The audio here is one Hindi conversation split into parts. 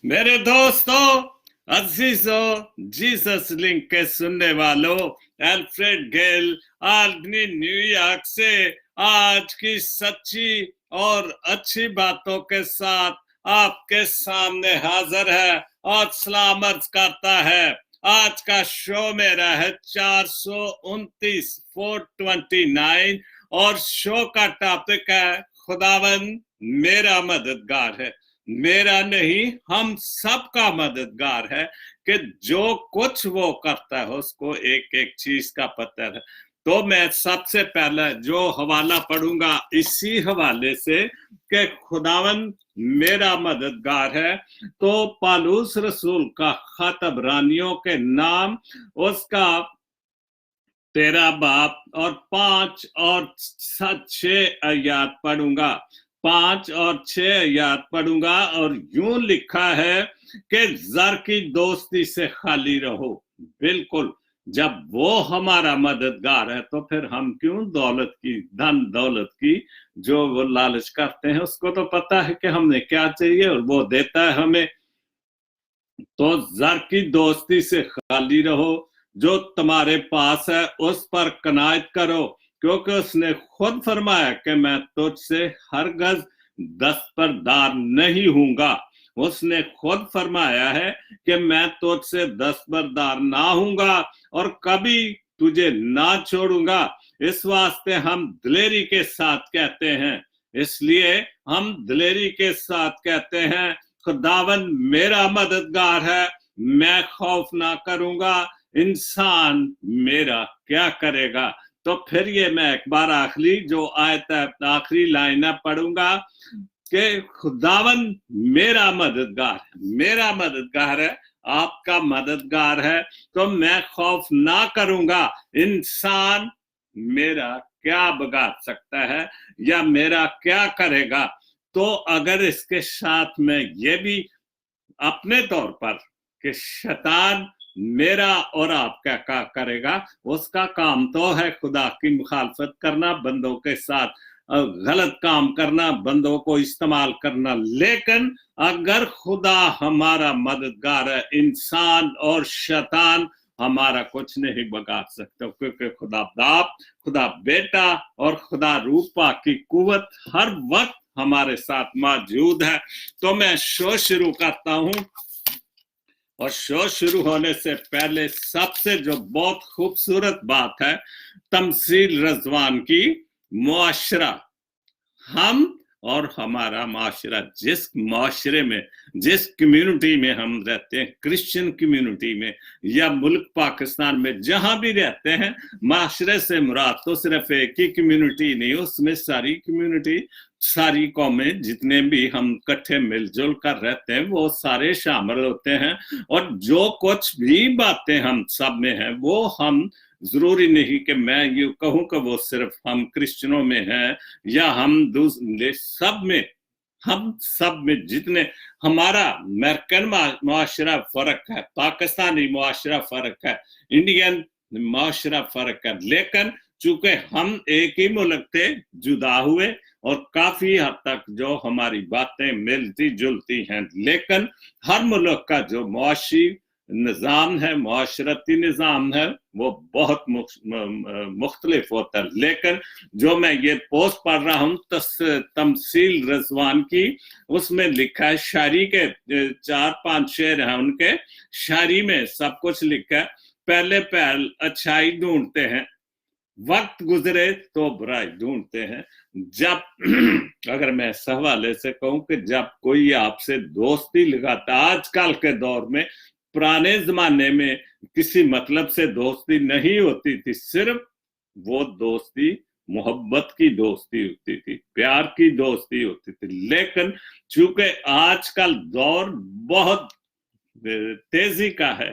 मेरे दोस्तों, अजीजों, जीसस लिंक के सुनने वालों, एल्फ्रेड गेल आदमी न्यूयॉर्क से आज की सच्ची और अच्छी बातों के साथ आपके सामने हाजिर है और सलाम अर्ज करता है। आज का शो मेरा है 429 429 और शो का टॉपिक है खुदावन मेरा मददगार है। मेरा नहीं, हम सबका मददगार है कि जो कुछ वो करता है उसको एक एक चीज का पता है। तो मैं सबसे पहले जो हवाला पढ़ूंगा इसी हवाले से कि खुदावन मेरा मददगार है, तो पालूस रसूल का खत इब्रानियों के नाम, उसका 13 बाब और 5 और 6 आयात पढ़ूंगा। 5 और 6 आयात पढ़ूंगा और यूं लिखा है कि जर की दोस्ती से खाली रहो। बिल्कुल, जब वो हमारा मददगार है तो फिर हम क्यों दौलत की, धन दौलत की जो वो लालच करते हैं। उसको तो पता है कि हमने क्या चाहिए और वो देता है हमें। तो जर की दोस्ती से खाली रहो, जो तुम्हारे पास है उस पर कनायत करो, क्योंकि उसने खुद फरमाया कि मैं तुझसे हरगज दस्तबरदार नहीं हूंगा। उसने खुद फरमाया है कि मैं तुझसे दस्तबरदार ना हूंगा और कभी तुझे ना छोड़ूंगा। इस वास्ते हम दिलेरी के साथ कहते हैं, इसलिए हम दिलेरी के साथ कहते हैं, खुदावन मेरा मददगार है, मैं खौफ ना करूंगा, इंसान मेरा क्या करेगा। तो फिर ये मैं एक बार आखिरी जो आयत आखिरी लाइन पढ़ूंगा कि खुदावन मेरा मददगार है, मेरा मददगार है, आपका मददगार है, तो मैं खौफ ना करूंगा। इंसान मेरा क्या बिगाड़ सकता है या मेरा क्या करेगा। तो अगर इसके साथ में ये भी अपने तौर पर कि शैतान मेरा और आपका क्या करेगा, उसका काम तो है खुदा की मुखालफत करना, बंदों के साथ गलत काम करना, बंदों को इस्तेमाल करना। लेकिन अगर खुदा हमारा मददगार है, इंसान और शैतान हमारा कुछ नहीं बिगाड़ सकता, क्योंकि खुदा बाप, खुदा बेटा और खुदा रूपा की कुव्वत हर वक्त हमारे साथ मौजूद है। तो मैं शो शुरू करता हूं और शो शुरू होने से पहले सबसे जो बहुत खूबसूरत बात है तमसील रजवान की, मुआशरा, हम और हमारा माशरा, जिस माशरे में, जिस कम्युनिटी में हम रहते हैं, क्रिश्चियन कम्युनिटी में या मुल्क पाकिस्तान में जहां भी रहते हैं, माशरे से मुराद तो सिर्फ एक ही कम्युनिटी नहीं, उसमें सारी कम्युनिटी, सारी कौमें, जितने भी हम इकट्ठे मिलजुल कर रहते हैं वो सारे शामिल होते हैं। और जो कुछ भी बातें हम सब में हैं वो हम, जरूरी नहीं कि मैं ये कहूं कि वो सिर्फ हम क्रिश्चियनों में है या हम दूसरे, सब में, हम सब में जितने, हमारा अमेरिकन मुआशरा फर्क है, पाकिस्तानी मुआशरा फर्क है, इंडियन मुआशरा फर्क है, लेकिन चूंकि हम एक ही मुल्क थे, जुदा हुए और काफी हद तक जो हमारी बातें मिलती जुलती हैं, लेकिन हर मुल्क का जो मुआशी निज़ाम है, मुआशरती निज़ाम है, वो बहुत मुख्तलिफ होता है। लेकिन जो मैं ये पोस्ट पढ़ रहा हूँ तमसील रजवान की, उसमें लिखा है, शायरी के 4-5 शेर हैं उनके, शायरी में सब कुछ लिखा है। पहले पहल अच्छाई ढूंढते हैं, वक्त गुजरे तो बुराई ढूंढते हैं। जब अगर मैं इस हवाले से कहूं कि जब कोई आपसे दोस्ती लगाता, आजकल के दौर में, पुराने जमाने में किसी मतलब से दोस्ती नहीं होती थी, सिर्फ वो दोस्ती मोहब्बत की दोस्ती होती थी, प्यार की दोस्ती होती थी। लेकिन चूंकि आजकल दौर बहुत तेजी का है,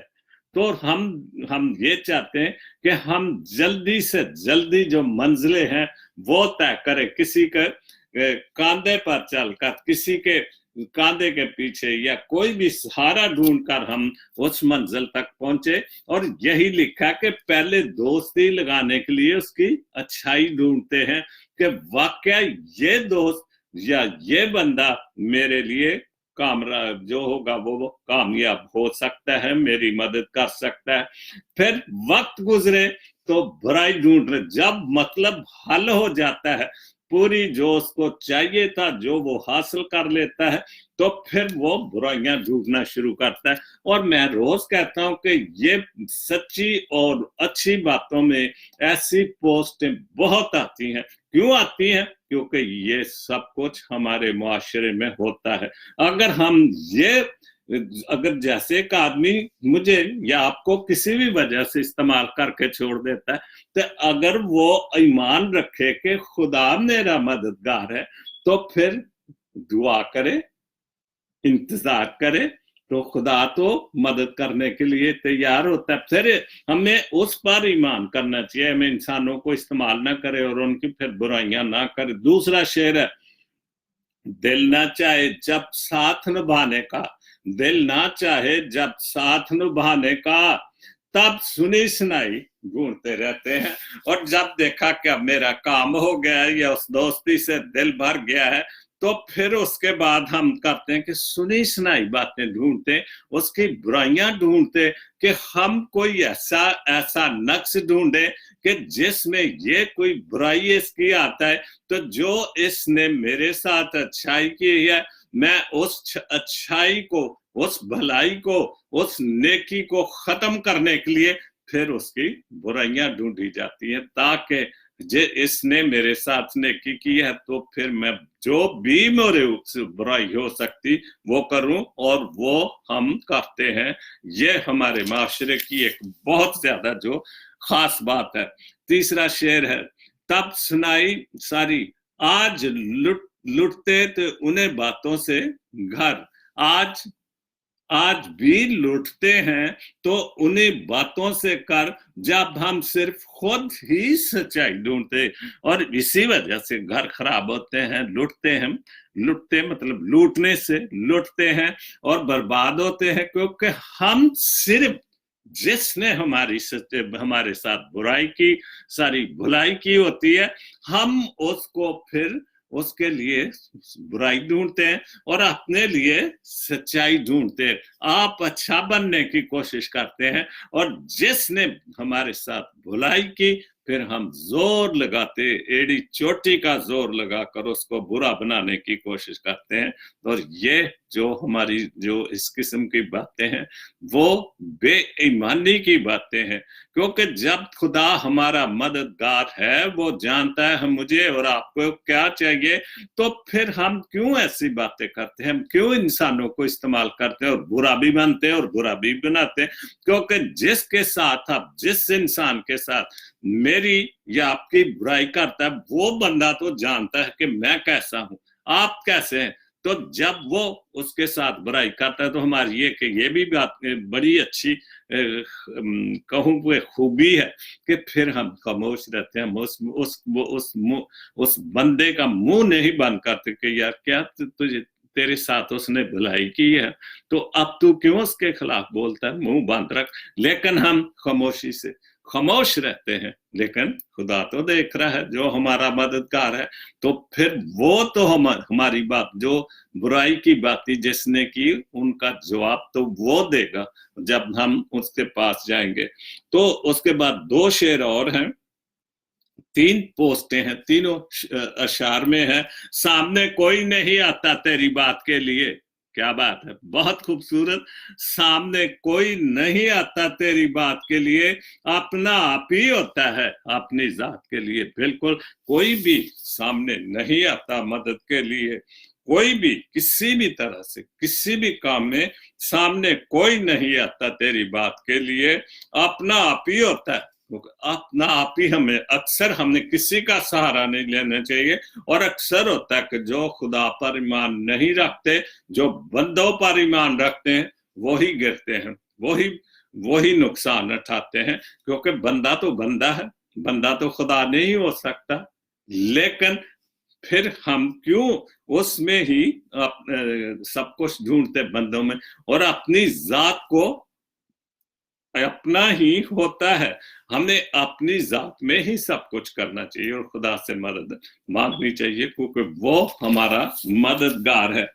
तो हम ये चाहते हैं कि हम जल्दी से जल्दी जो मंजिलें हैं वो तय करें, किसी के कांधे पर चलकर, किसी के कांधे के पीछे या कोई भी सहारा ढूंढकर हम उस मंजिल तक पहुंचे। और यही लिखा कि पहले दोस्ती लगाने के लिए उसकी अच्छाई ढूंढते हैं कि वाकया ये दोस्त या ये बंदा मेरे लिए जो होगा वो कामयाब हो सकता है, मेरी मदद कर सकता है। फिर वक्त गुजरे तो बुराई ढूंढ रहे, जब मतलब हल हो जाता है, पूरी जो उसको चाहिए था जो वो हासिल कर लेता है, तो फिर वो बुराइयां ढूंढना शुरू करता है। और मैं रोज कहता हूं कि ये सच्ची और अच्छी बातों में ऐसी पोस्टें बहुत आती हैं। क्यों आती हैं? क्योंकि ये सब कुछ हमारे मुआशरे में होता है। अगर हम ये अगर जैसे एक आदमी मुझे या आपको किसी भी वजह से इस्तेमाल करके छोड़ देता है, तो अगर वो ईमान रखे कि खुदा मेरा मददगार है, तो फिर दुआ करे, इंतजार करे, तो खुदा तो मदद करने के लिए तैयार होता है। फिर हमें उस पर ईमान करना चाहिए, हमें इंसानों को इस्तेमाल ना करे और उनकी फिर बुराइयां ना करे। दूसरा शेर है, दिल ना चाहे जब साथ निभाने का, दिल ना चाहे जब साथ निभाने का, तब सुनी सुनाई ढूंढते रहते हैं। और जब देखा कि अब मेरा काम हो गया है या उस दोस्ती से दिल भर गया है, तो फिर उसके बाद हम करते हैं कि सुनी सुनाई बातें ढूंढते, उसकी बुराइयां ढूंढते, कि हम कोई ऐसा ऐसा नक्श ढूंढे कि जिसमें ये कोई बुराई इसकी आता है, तो जो इसने मेरे साथ अच्छाई की है, मैं उस अच्छाई को, उस भलाई को, उस नेकी को खत्म करने के लिए फिर उसकी बुराइयां ढूंढी जाती हैं, ताकि जे इसने मेरे साथ नेकी की है, तो फिर मैं जो भी मेरे से बुराई हो सकती वो करूं, और वो हम करते हैं। ये हमारे माशरे की एक बहुत ज्यादा जो खास बात है। तीसरा शेर है, तब सुनाई सारी, आज लुटते तो उन्हें बातों से घर, आज आज भी लूटते हैं तो उन्हीं बातों से कर, जब हम सिर्फ खुद ही सच्चाई ढूंढते। और इसी वजह से घर खराब होते हैं, लुटते मतलब लूटने से लुटते हैं और बर्बाद होते हैं, क्योंकि हम सिर्फ जिसने हमारे साथ बुराई की, सारी भलाई की होती है, हम उसको फिर उसके लिए बुराई ढूंढते हैं और अपने लिए सच्चाई ढूंढते हैं। आप अच्छा बनने की कोशिश करते हैं, और जिसने हमारे साथ भलाई की, फिर हम जोर लगाते, एड़ी चोटी का जोर लगाकर उसको बुरा बनाने की कोशिश करते हैं। और ये जो हमारी जो इस किस्म की बातें हैं, वो बेईमानी की बातें हैं। क्योंकि जब खुदा हमारा मददगार है, वो जानता है हम मुझे और आपको क्या चाहिए, तो फिर हम क्यों ऐसी बातें करते हैं, हम क्यों इंसानों को इस्तेमाल करते हैं और बुरा भी बनते हैं और बुरा भी बनाते हैं। क्योंकि जिसके साथ आप, जिस इंसान के साथ मेरी या आपकी बुराई करता है, वो बंदा तो जानता है कि मैं कैसा हूं, आप कैसे हैं। तो जब वो उसके साथ बुराई करता है, तो हमारी ये भी बात बड़ी अच्छी कहूँ खूबी है कि फिर हम खामोश रहते हैं, उस बंदे का मुंह नहीं बंद करते कि यार क्या तुझे, तेरे साथ उसने भलाई की है, तो अब तू क्यों उसके खिलाफ बोलता है, मुंह बंद रख। लेकिन हम खामोशी से खामोश रहते हैं, लेकिन खुदा तो देख रहा है, जो हमारा मददगार है, तो फिर वो तो हमारी बात, जो बुराई की बात जिसने की, उनका जवाब तो वो देगा जब हम उसके पास जाएंगे। तो उसके बाद 2 शेर और हैं, 3 पोस्टें हैं, तीनों अशार में है। सामने कोई नहीं आता तेरी बात के लिए, क्या बात है, बहुत खूबसूरत। सामने कोई नहीं आता तेरी बात के लिए, अपना आप ही होता है अपनी जात के लिए। बिल्कुल कोई भी सामने नहीं आता मदद के लिए, कोई भी किसी भी तरह से किसी भी काम में सामने कोई नहीं आता तेरी बात के लिए, अपना आप ही होता है। अपना आप ही हमें, अक्सर हमने किसी का सहारा नहीं लेना चाहिए। और अक्सर होता है कि जो खुदा पर ईमान नहीं रखते, जो बंदों पर ईमान रखते हैं, वही गिरते हैं, वही नुकसान उठाते हैं। क्योंकि बंदा तो बंदा है, बंदा तो खुदा नहीं हो सकता। लेकिन फिर हम क्यों उसमें ही सब कुछ ढूंढते बंदों में, और अपनी जात को अपना ही होता है। हमें अपनी जात में ही सब कुछ करना चाहिए और खुदा से मदद मांगनी चाहिए, क्योंकि वो हमारा मददगार है।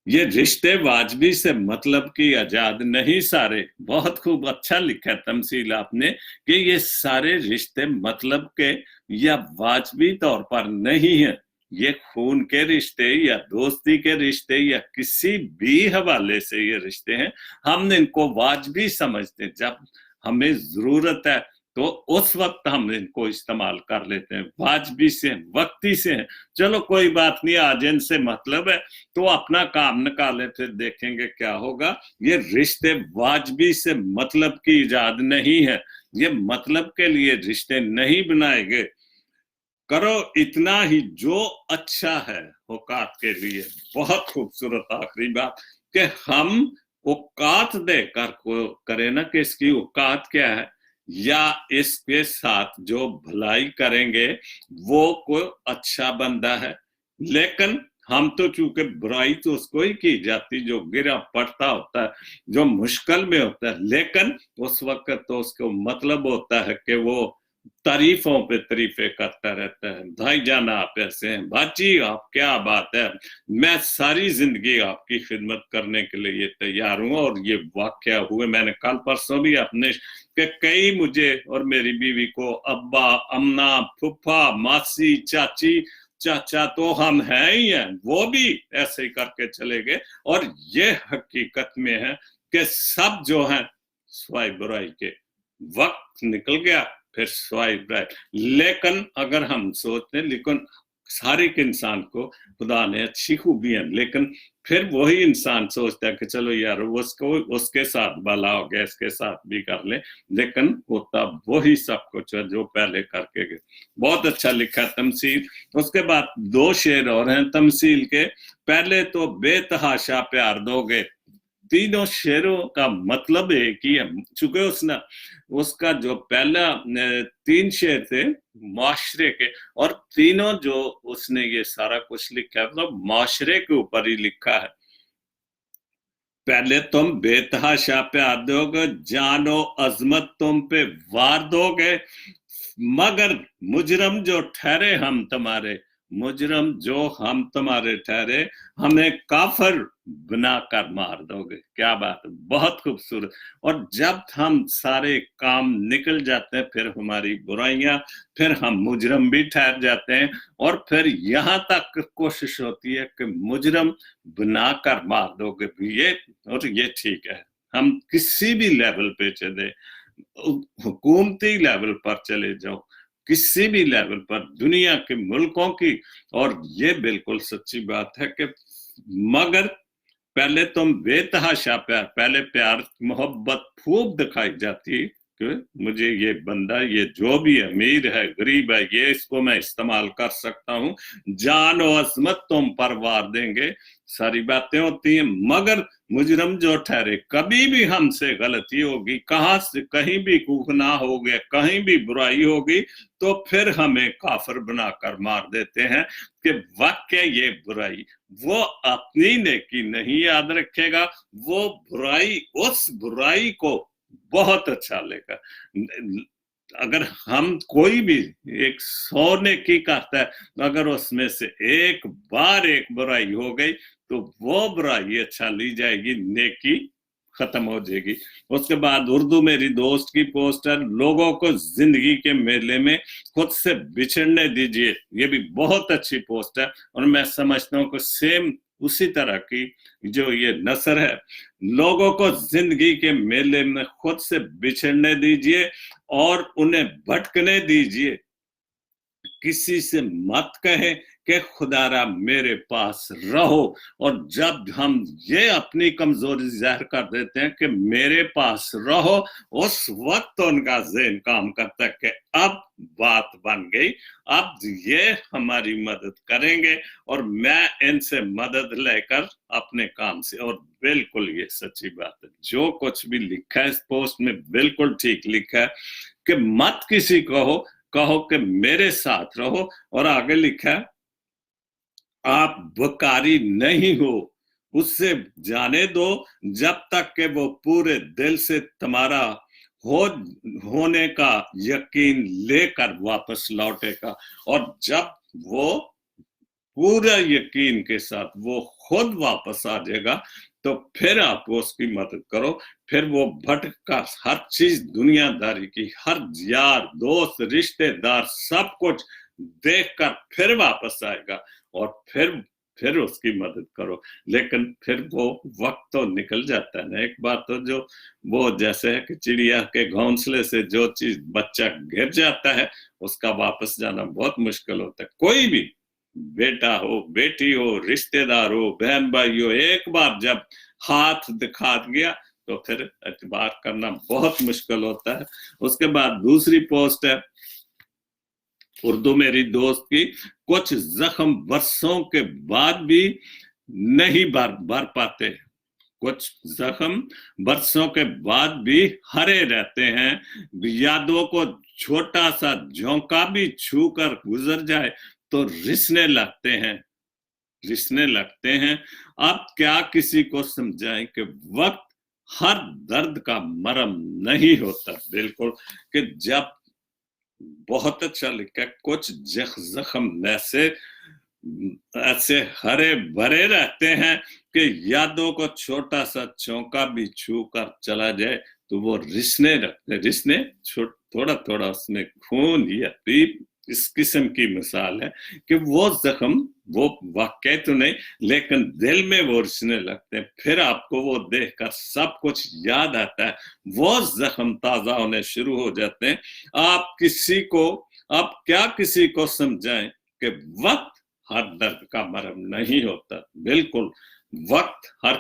ये रिश्ते वाजबी से मतलब की आजाद नहीं सारे। बहुत खूब अच्छा लिखा है तमसील आपने कि ये सारे रिश्ते मतलब के या वाजबी तौर पर नहीं है। ये खून के रिश्ते या दोस्ती के रिश्ते या किसी भी हवाले से ये रिश्ते हैं, हम इनको वाजबी समझते हैं। जब हमें जरूरत है तो उस वक्त हम इनको इस्तेमाल कर लेते हैं, वाजबी से, वक्ती से हैं। चलो कोई बात नहीं, आज इनसे मतलब है तो अपना काम निकालें, फिर देखेंगे क्या होगा। ये रिश्ते वाजबी से मतलब की इजाद नहीं है, ये मतलब के लिए रिश्ते नहीं बनाए गए। करो इतना ही जो अच्छा है औकात के लिए। बहुत खूबसूरत आखिरी बात कि हम औकात देकर को करें ना कि इसकी औकात क्या है, या इसके साथ जो भलाई करेंगे वो कोई अच्छा बंदा है। लेकिन हम तो चूंकि बुराई तो उसको ही की जाती जो गिरा पड़ता होता है, जो मुश्किल में होता है, लेकिन उस वक्त तो उसको मतलब होता है कि वो तारीफों पे तारीफे करता रहता है। भाईजान आप ऐसे हैं, बाजी आप क्या बात है, मैं सारी जिंदगी आपकी खिदमत करने के लिए तैयार हूं। और ये वाकया हुए, मैंने कल परसों भी अपने कि कई मुझे और मेरी बीवी को अब्बा, अम्मा, फुफा, मासी, चाची, चाचा तो हम हैं ही हैं, वो भी ऐसे ही करके चले गए। और ये हकीकत में है कि सब जो हैं स्वाई बुराई के। वक्त निकल गया, फिर स्वाइप राइट। लेकिन अगर हम सोचते हैं, लेकिन हर एक इंसान को खुदा ने अच्छी खूबियां, लेकिन फिर वही इंसान सोचता है कि चलो यार उसको उसके साथ भला हो गया, इसके साथ भी कर ले, लेकिन होता वही सब कुछ है जो पहले करके गए। बहुत अच्छा लिखा तमसील। उसके बाद दो शेर और हैं तमसील के। पहले तो बेतहाशा प्यार दोगे। तीनों शेरों का मतलब एक ही है, चूंकि उसने उसका जो पहला तीन शेर थे माशरे के, और तीनों जो उसने ये सारा कुछ लिखा है मतलब माशरे के ऊपर ही लिखा है। पहले तुम बेतहाशा प्यार दोगे, जानो अजमत तुम पे वार दोगे, मगर मुजरम जो ठहरे हम तुम्हारे, मुजरम जो हम तुम्हारे ठहरे, हमें काफर बनाकर मार दोगे। क्या बात है, बहुत खूबसूरत। और जब हम सारे काम निकल जाते हैं, फिर हमारी बुराइयां, फिर हम मुजरम भी ठहर जाते हैं, और फिर यहां तक कोशिश होती है कि मुजरम बनाकर मार दोगे ये। और ये ठीक है, हम किसी भी लेवल पे चले, हुकूमती लेवल पर चले जाओ, किसी भी लेवल पर दुनिया के मुल्कों की, और ये बिल्कुल सच्ची बात है कि मगर पहले तुम बेतहाशा प्यार, पहले प्यार मोहब्बत खूब दिखाई जाती कि मुझे ये बंदा, ये जो भी अमीर है गरीब है, ये इसको मैं इस्तेमाल कर सकता हूं, जान और अजमत तुम पर वार देंगे, सारी बातें होती हैं। मगर मुजरम जो ठहरे, कभी भी हमसे गलती होगी, कहां से कहीं भी कूखना हो गया, कहीं भी बुराई होगी, तो फिर हमें काफिर बनाकर मार देते हैं कि वाकई ये बुराई, वो अपनी नेकी नहीं याद रखेगा, वो बुराई, उस बुराई को बहुत अच्छा लेगा। अगर हम कोई भी एक 100 नेकी करता है, अगर उसमें से एक बार एक बुराई हो गई तो वो बुराई अच्छा ली जाएगी, नेकी खत्म हो जाएगी। उसके बाद उर्दू मेरी दोस्त की पोस्टर, लोगों को जिंदगी के मेले में खुद से बिछड़ने दीजिए, ये भी बहुत अच्छी पोस्ट है। और मैं समझता हूँ कि सेम उसी तरह की जो ये नसर है, लोगों को जिंदगी के मेले में खुद से बिछड़ने दीजिए और उन्हें भटकने दीजिए। किसी से मत कहे कि खुदारा मेरे पास रहो। और जब हम ये अपनी कमजोरी जाहिर कर देते हैं कि मेरे पास रहो, उस वक्त उनका ज़हन काम करता है कि अब बात बन गई, अब ये हमारी मदद करेंगे और मैं इनसे मदद लेकर अपने काम से। और बिल्कुल ये सच्ची बात है, जो कुछ भी लिखा है इस पोस्ट में बिल्कुल ठीक लिखा है कि मत किसी को कहो कि मेरे साथ रहो। और आगे लिखा है, आप बकारी नहीं हो, उससे जाने दो जब तक कि वो पूरे दिल से तुम्हारा हो होने का यकीन लेकर वापस लौटेगा। और जब वो पूरा यकीन के साथ वो खुद वापस आ जाएगा, तो फिर आप उसकी मदद करो। फिर वो भटक कर हर चीज दुनियादारी की, हर यार दोस्त रिश्तेदार सब कुछ देखकर फिर वापस आएगा, और फिर उसकी मदद करो। लेकिन फिर वो वक्त तो निकल जाता है ना। एक बार तो जो वो जैसे है कि चिड़िया के घोंसले से जो चीज बच्चा गिर जाता है, उसका वापस जाना बहुत मुश्किल होता है। कोई भी बेटा हो, बेटी हो, रिश्तेदार हो, बहन भाई हो, एक बार जब हाथ दिखा गया तो फिर एतबार करना बहुत मुश्किल होता है। उसके बाद दूसरी पोस्ट है उर्दू मेरी दोस्त की, कुछ जख्म वर्षों के बाद भी नहीं भर पाते, कुछ जख्म बरसों के बाद भी हरे रहते हैं। यादों को छोटा सा झोंका भी छू कर गुजर जाए तो रिसने लगते हैं, रिसने लगते हैं। अब क्या किसी को समझाएं कि वक्त हर दर्द का मरहम नहीं होता। बिल्कुल, कि जब बहुत अच्छा लिखा, कुछ जख्म ऐसे हरे भरे रहते हैं कि यादों को छोटा सा चौंका भी छू कर चला जाए तो वो रिसने रखते, रिसने थोड़ा थोड़ा उसमें खून या पीप, इस किस्म की मिसाल है कि वो जख्म वो वाकई तो नहीं, लेकिन दिल में वो रिसने लगते हैं। फिर आपको वो देखकर सब कुछ याद आता है, वो जख्म ताजा होने शुरू हो जाते हैं। आप क्या किसी को समझाएं कि वक्त हर दर्द का मरहम नहीं होता। बिल्कुल, वक्त हर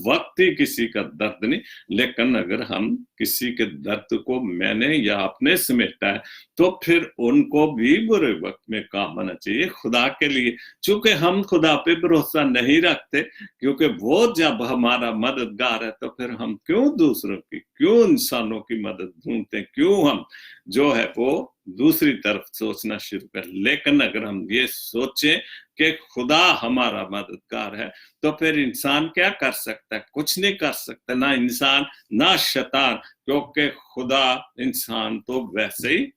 वक्त ही किसी का दर्द नहीं, लेकिन अगर हम किसी के दर्द को मैंने या आपने समेटा है तो फिर उनको भी बुरे वक्त में काम आना चाहिए खुदा के लिए। चूंकि हम खुदा पे भरोसा नहीं रखते, क्योंकि वो जब हमारा मददगार है तो फिर हम क्यों दूसरों की, क्यों इंसानों की मदद ढूंढते, क्यों हम जो है वो दूसरी तरफ सोचना शुरू कर। लेकिन अगर हम ये सोचें कि खुदा हमारा मददगार है तो फिर इंसान क्या कर सकता है? कुछ नहीं कर सकता, ना इंसान ना शैतान, क्योंकि खुदा इंसान तो वैसे ही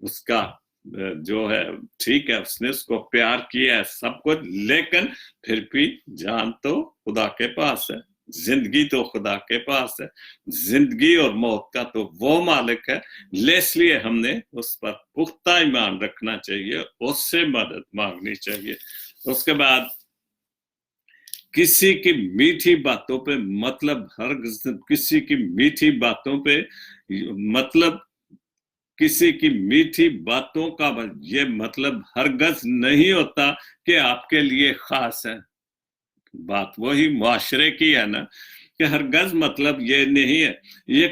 उसका जो है ठीक है, उसने उसको प्यार किया है सब कुछ, लेकिन फिर भी जान तो खुदा के पास है, जिंदगी तो खुदा के पास है, जिंदगी और मौत का तो वो मालिक है। इसलिए हमने उस पर पुख्ता ईमान रखना चाहिए, उससे मदद मांगनी चाहिए। उसके बाद किसी की मीठी बातों पे किसी की मीठी बातों पे मतलब किसी की मीठी बातों का ये मतलब हरगज नहीं होता कि आपके लिए खास है। बात वही मुआशरे की है ना, कि हरगज मतलब ये नहीं है। ये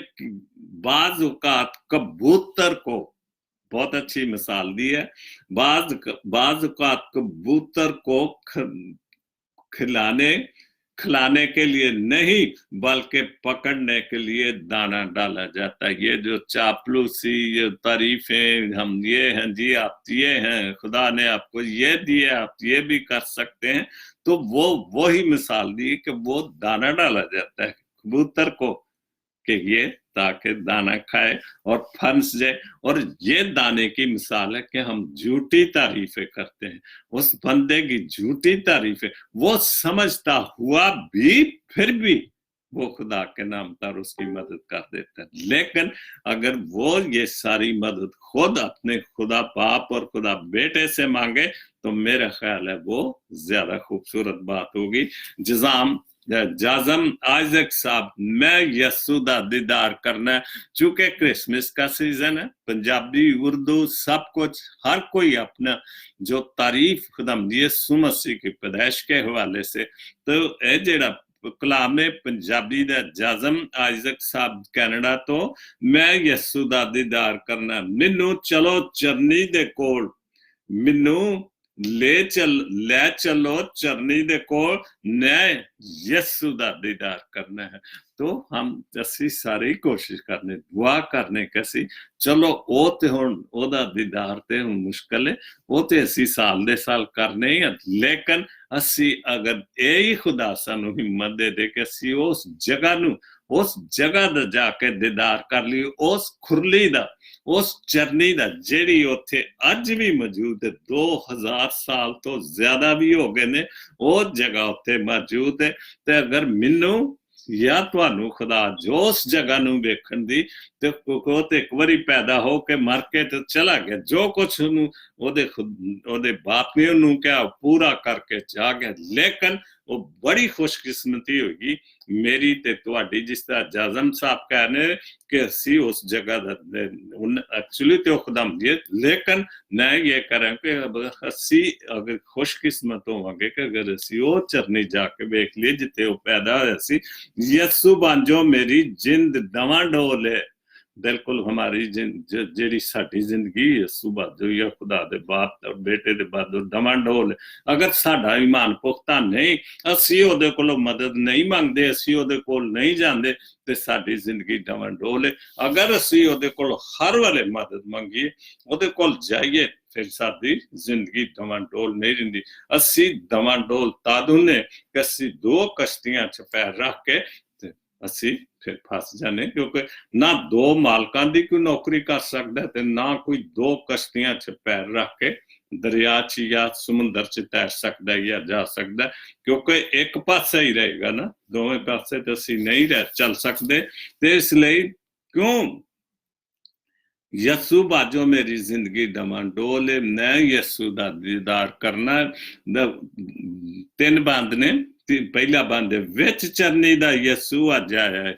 बाज औकात कबूतर को बहुत अच्छी मिसाल दी है। बाज औकात कबूतर को खिलाने के लिए नहीं बल्कि पकड़ने के लिए दाना डाला जाता है। ये जो चापलूसी, ये तारीफें, हम ये हैं जी, आप ये हैं, खुदा ने आपको ये दिया, आप ये भी कर सकते हैं, तो वो ही मिसाल दी कि वो दाना डाला जाता है कबूतर को कि ये ताकि दाना खाए और फंस जाए। और ये दाने की मिसाल है कि हम झूठी तारीफें करते हैं, उस बंदे की झूठी तारीफें, वो समझता हुआ भी फिर भी वो खुदा के नाम पर उसकी मदद कर देता है। लेकिन अगर वो ये सारी मदद खुद अपने खुदा बाप और खुदा बेटे से मांगे तो मेरा ख्याल है वो ज्यादा खूबसूरत बात होगी। जाजम आइजक साहब, मैं यस्सु दा दीदार करना, चूंकि क्रिसमस का सीजन है, पंजाबी उर्दू सब कुछ हर कोई अपना जो तारीफ खुदाम यस्सु मसीह की पैदाइश के हवाले से, तो ये जेड़ा कलाम है पंजाबी दा जाजम आइजक साहब कैनेडा तो, मैं यस्सु दा दीदार करना, मैनू चलो चरनी दे कोल, मैनू ले चलो चरनी दे कोल, मैं यस्सु दा दीदार करना है। तो हम असी सारी कोशिश करने दुआ करने कैसी, चलो ओ ते हुण ओदा दीदार ते हुण मुश्किल है, वो ते असी साल दे साल करने ही, लेकिन असी अगर यही खुदा सानू हिम्मत दे दे कि असी उस जगह नू उस जगह दा जाके दीदार कर ली, उस खुरली दा, उस चरनी दा जेड़ी उत्थे अज भी मौजूद है। 2000 साल तो ज्यादा भी हो गए ने वो जगह उत्थे मौजूद है। ते अगर मैनू या तुहानू खुदा जो उस जगह नू वेखण दी ते एक बारी पैदा हो के मर के तो चला गया, जो कुछ ओदे बाप ने उन्होंने क्या पूरा करके जा गया। लेकिन वो बड़ी खुशकिस्मती होगी मेरी ते तुहाडी, जिस तरह जाजम साहब कहने कि असी उस जगह एक्चुअली तो खुदाम ये, लेकिन मैं ये करें कि असी अगर खुशकिस्मत होवांगे कि अगर असी वो चरनी जाके वेख लिए जिथे वो पैदा होया सी। यसु बांजो मेरी जिंद डवाडोल है, बिल्कुल हमारी जेड़ी साडी जिंदगी यसु बाजो या खुदा दे बाप और बेटे दे बाजो डवाडोल। अगर साडा ईमान पुख्ता नहीं, असी ओदे कोलों मदद नहीं मंगदे, असी ओदे कोल नहीं जांदे ते साडी जिंदगी डवाडोल है। अगर असी ओदे कोलों हर वेले मदद मंगीए, ओदे कोल जाइए, फिर साडी जिंदगी डवाडोल नहीं रहिंदी। असी डवाडोल तादुने कि असी दो कश्तियां च पैर रख के असी फिर फस जाने, क्योंकि ना दो मालकां दी कोई नौकरी कर सकदा ते ना कोई दो कश्तियां च पैर रख के दरिया च या समुंदर च तैर सकदा या जा सकदा, क्योंकि एक पासा ही रहेगा ना, दोवें पासे तो असी नहीं रह चल सकते। ते इसलिए क्यों यसु बाजो मेरी जिंदगी डमाडोल है, मैं यसु दा दीदार करना। तीन बंद ने, पहला बंद है विच चरनी दा यसु अज आया है,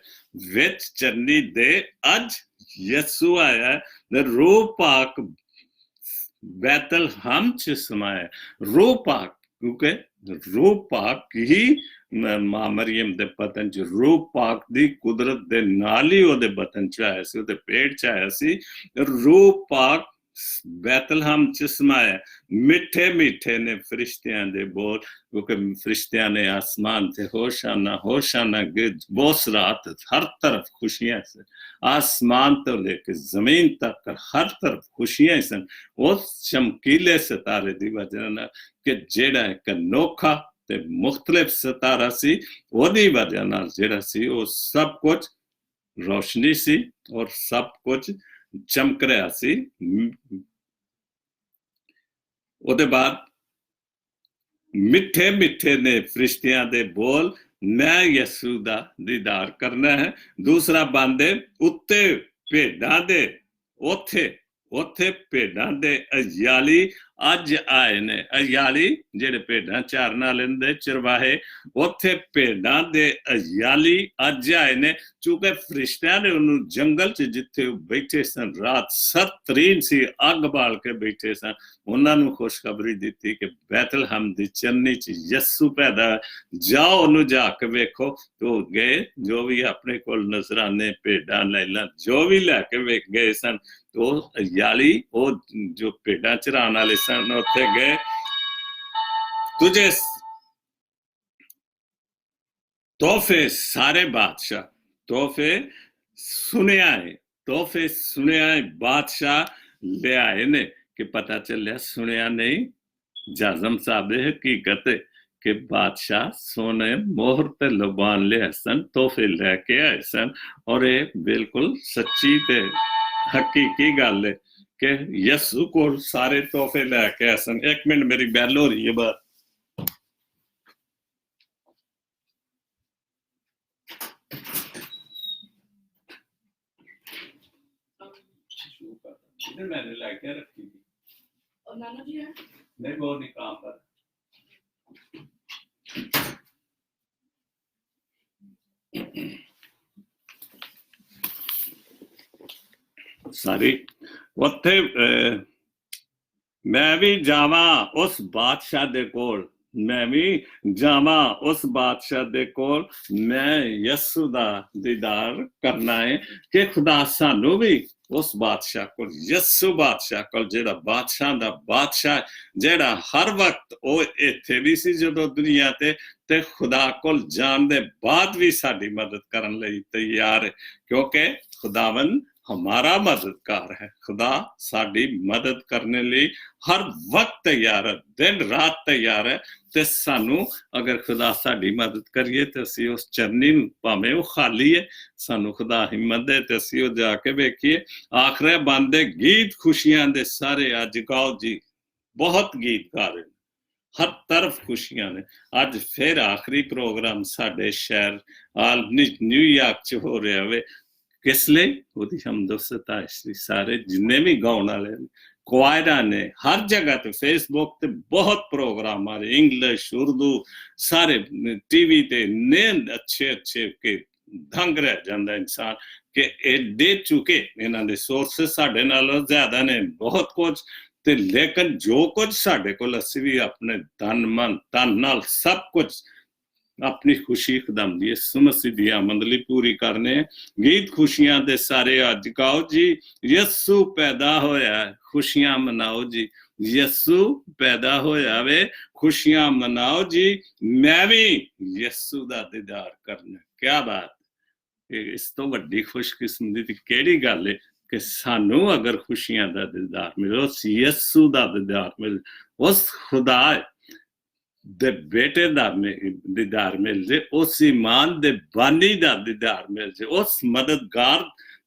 विच चरनी दे अज यसु आया है। रूह पाक बैतलहम च समाया, रूह पाक, क्योंकि रूह पाक ही मां मरियम दे बतन च, रूह पाक दी कुदरत दे नाल ही ओदे बतन च आया सी, ओदे पेट च आया सी। रूह पाक बैतलहम च समाया। मिठे मिठे ने फरिश्तियां दे बोल, क्योंकि फरिश्तियां ने आसमान से होशाना होशाना बोस रात, हर तरफ खुशियां से, आसमान तो लेके जमीन तक हर तरफ खुशियां सन। उस चमकीले सितारे दी वजह कि जेड़ा एक अनोखा ते मुख्तलिफ सितारा सी, ओदी वजह नाल जेड़ा सी वो सब कुछ रोशनी सी और सब कुछ चमक रहा सी। ओदे बाद मिठे मिठे ने फरिश्तियां दे बोल, मैं यसू दा दीदार करना है। दूसरा बंदे उत्ते भेडां दे, ओथे ओथे भेडां दे अयाली अज आए ने। अयाली जेड़े भेडां चारन वाले ने, चरवाहे, ओथे भेडां दे अयाली अज आए ने। चूंकि फरिश्तियां ने उन्होंने जंगल च जिथे बैठे सन, रात सतरीन सी, अग बाल के बैठे सन, उन्होंने खुशखबरी दी कि बैतलहम दी चरनी च यसू पैदा, जाओ उन्होंने जाके वेखो। तो गए, जो भी अपने कोल नजराने भेडां लैला जो भी लैके वेख गए सन, तो अयाली वो जो भेडां चराने वाले सन उत्थे गए। तुझे तोहफे सारे बादशाह, तोहफे सुनिया है, तोहफे सुनिया है बादशाह ले आए ने। कि पता चलिया सुनिया नहीं, जाजम साहब ने हकीकत है कि बादशाह सोने मोहर ते लुबान ले सन, तोहफे लैके आए सन। और ये बिल्कुल सच्ची ते हकीकी गल है कि यसू को सारे तोहफे लैके आए सन। एक मिनट मेरी बैल हो रही है बात। मैंने लाके रखी थी, और नाना जी है नहीं, वो नहीं काम पर। सारी उत्थे मैं भी जावा उस बादशाह दे कोल, मैं भी जावा उस बादशाह दे कोल, मैं यसू दा दीदार करना है। कि खुदा सानू भी उस बादशाह को, यसू बादशाह को, जेड़ा बादशाह दा बादशाह, जेड़ा हर वक्त वो इत्थे भी सी जदों दुनिया ते खुदा कोल जान दे बाद भी साडी मदद करन लई तैयार है। क्योंकि खुदावन हमारा मददगार है। खुदा साडी मदद करने लिए हर वक्त तैयार है, दिन रात तैयार है। ते सानू अगर खुदा साडी मदद करिए तो असी उस चरनी भावें वो खाली है, सानू खुदा हिम्मत दे ते असी वो जाके वेखिए। आखिर बंदे गीत खुशियां दे सारे अज गाओ जी, बहुत गीत गा रहे, हर तरफ खुशियां ने। अज फिर आखिरी प्रोग्राम साडे शहर न्यूयॉर्क च हो रहा वे, किस लिए? ਉਹਦੀ ਹਮਦ ਸਤਾਇਸ਼ सारे जिन्ने भी गाउन वाले क्वायरा ने हर जगह ते फेसबुक ते बहुत प्रोग्राम आ रहे, इंग्लिश उर्दू सारे टीवी ते ने अच्छे अच्छे के ढंग रह जाता इंसान के दे चुके इन्हां दे सोर्सेस साडे नालों ज्यादा ने बहुत कुछ ते, लेकिन जो कुछ साडे कोल असीं भी अपने तन मन तन नाल सब कुछ अपनी खुशी खुदाम दी यीशु मसीह दी आमद लई पूरी करने। गीत खुशियां दे सारे अज गाओ जी, यीशु पैदा होया, खुशियां मनाओ जी, यीशु पैदा होया वे, खुशियां मनाओ जी, मैं भी यीशु दा दीदार करना। क्या बात, इस तो वड्डी खुशकिस्मती दी केड़ी गल है कि सानू अगर खुशियां दा दीदार मिले, उस यीशु दा दीदार मिले, उस खुदा दे बेटे दा दीदार मिल जाए, उस ईमान दे बानी दा दीदार मिल जाए, उस मददगार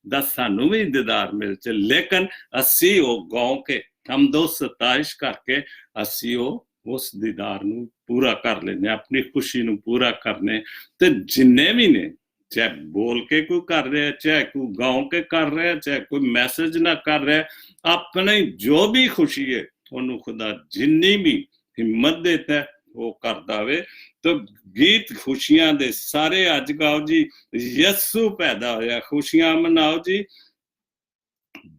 दा सानू भी दीदार मिल जाए। लेकिन असी वो गाँव के हम दो सताइश करके असी वो उस दीदार नू पूरा कर लेने, अपनी खुशी नू पूरा करने। ते जिन्ने भी ने, चाहे बोल के कोई कर रहे हैं, चाहे कोई गाँव के कर रहे हैं, चाहे कोई मैसेज ना कर रहे, अपने जो भी खुशी है उन्होंने खुदा जिन्नी भी हिम्मत देता है वो करदा वे। तो गीत खुशियां दे सारे अज गाओ जी, यीशु पैदा होया, खुशियां मनाओ जी।